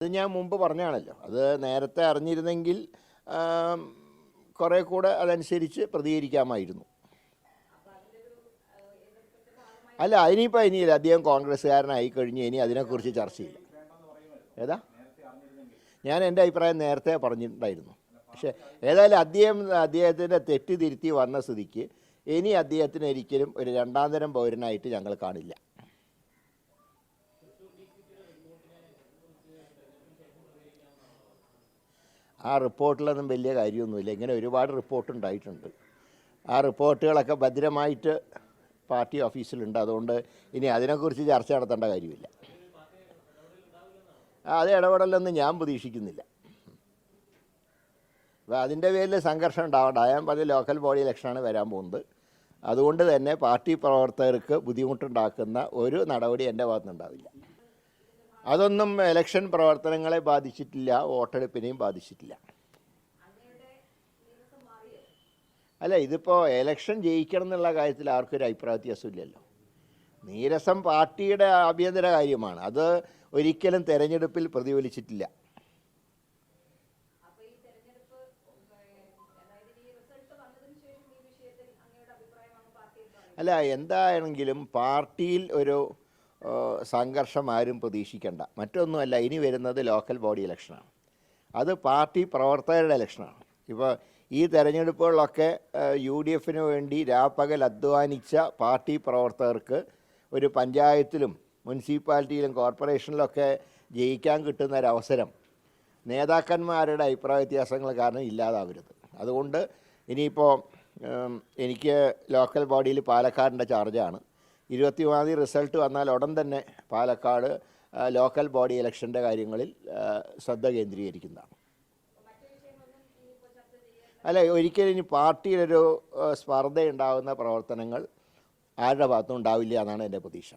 അത് ഞാൻ മുമ്പ് പറഞ്ഞാണല്ലോ. അത് നേരത്തെ അറിഞ്ഞിരുന്നെങ്കിൽ കുറേ കൂടെ അതനുസരിച്ച് പ്രതികരിക്കാമായിരുന്നു. അല്ല, ഇനിയില്ല. അദ്ദേഹം കോൺഗ്രസ്സുകാരനായി കഴിഞ്ഞ് ഇനി അതിനെക്കുറിച്ച് ചർച്ചയില്ല. ഏതാ? ഞാൻ എൻ്റെ അഭിപ്രായം നേരത്തെ പറഞ്ഞിട്ടുണ്ടായിരുന്നു. പക്ഷേ ഏതായാലും അദ്ദേഹത്തിൻ്റെ തെറ്റ് തിരുത്തി വന്ന സ്ഥിതിക്ക് ഇനി അദ്ദേഹത്തിന് ഒരിക്കലും ഒരു രണ്ടാം തരം പൗരനായിട്ട് ഞങ്ങൾ കാണില്ല. ആ റിപ്പോർട്ടിലൊന്നും വലിയ കാര്യമൊന്നുമില്ല. ഇങ്ങനെ ഒരുപാട് റിപ്പോർട്ട് ഉണ്ടായിട്ടുണ്ട്. ആ റിപ്പോർട്ടുകളൊക്കെ ഭദ്രമായിട്ട് പാർട്ടി ഓഫീസിലുണ്ട്. അതുകൊണ്ട് ഇനി അതിനെക്കുറിച്ച് ചർച്ച നടത്തേണ്ട കാര്യമില്ല. അത് ഇടപെടലൊന്നും ഞാൻ പ്രതീക്ഷിക്കുന്നില്ല. അപ്പോൾ അതിൻ്റെ പേരിൽ സംഘർഷം ഉണ്ടാവേണ്ട. ഞാൻ പറഞ്ഞ ലോക്കൽ ബോഡി ഇലക്ഷനാണ് വരാൻ പോകുന്നത്. അതുകൊണ്ട് തന്നെ പാർട്ടി പ്രവർത്തകർക്ക് ബുദ്ധിമുട്ടുണ്ടാക്കുന്ന ഒരു നടപടി എൻ്റെ ഭാഗത്തുനിന്നുണ്ടാവില്ല. അതൊന്നും ഇലക്ഷൻ പ്രവർത്തനങ്ങളെ ബാധിച്ചിട്ടില്ല, വോട്ടെടുപ്പിനെയും ബാധിച്ചിട്ടില്ല. അല്ല, ഇതിപ്പോൾ ഇലക്ഷൻ ജയിക്കണം എന്നുള്ള കാര്യത്തിൽ ആർക്കും ഒരു അഭിപ്രായ വ്യത്യാസമില്ലല്ലോ. നീരസം പാർട്ടിയുടെ ആഭ്യന്തര കാര്യമാണ്. അത് ഒരിക്കലും തെരഞ്ഞെടുപ്പിൽ പ്രതിഫലിച്ചിട്ടില്ല. അല്ല, എന്താണെങ്കിലും പാർട്ടിയിൽ ഒരു സംഘർഷം ആരും പ്രതീക്ഷിക്കേണ്ട. മറ്റൊന്നുമല്ല, ഇനി വരുന്നത് ലോക്കൽ ബോഡി ഇലക്ഷനാണ്. അത് പാർട്ടി പ്രവർത്തകരുടെ ഇലക്ഷനാണ്. ഇപ്പോൾ ഈ തെരഞ്ഞെടുപ്പുകളിലൊക്കെ UDF വേണ്ടി രാപ്പകൽ അധ്വാനിച്ച പാർട്ടി പ്രവർത്തകർക്ക് ഒരു പഞ്ചായത്തിലും മുനിസിപ്പാലിറ്റിയിലും കോർപ്പറേഷനിലൊക്കെ ജയിക്കാൻ കിട്ടുന്നൊരവസരം നേതാക്കന്മാരുടെ അഭിപ്രായ വ്യത്യാസങ്ങൾ കാരണം ഇല്ലാതാവരുത്. അതുകൊണ്ട് ഇനിയിപ്പോൾ എനിക്ക് ലോക്കൽ ബോഡിയിൽ പാലക്കാടിൻ്റെ ചാർജാണ്. 23-ാം തീയതി റിസൾട്ട് വന്നാൽ ഉടൻ തന്നെ പാലക്കാട് ലോക്കൽ ബോഡി ഇലക്ഷൻ്റെ കാര്യങ്ങളിൽ ശ്രദ്ധ കേന്ദ്രീകരിക്കുന്നതാണ്. അല്ല, ഒരിക്കലും ഇനി പാർട്ടിയിലൊരു സ്പർദ്ധയുണ്ടാകുന്ന പ്രവർത്തനങ്ങൾ ആരുടെ ഭാഗത്തും ഉണ്ടാവില്ല എന്നാണ് എൻ്റെ പ്രതീക്ഷ.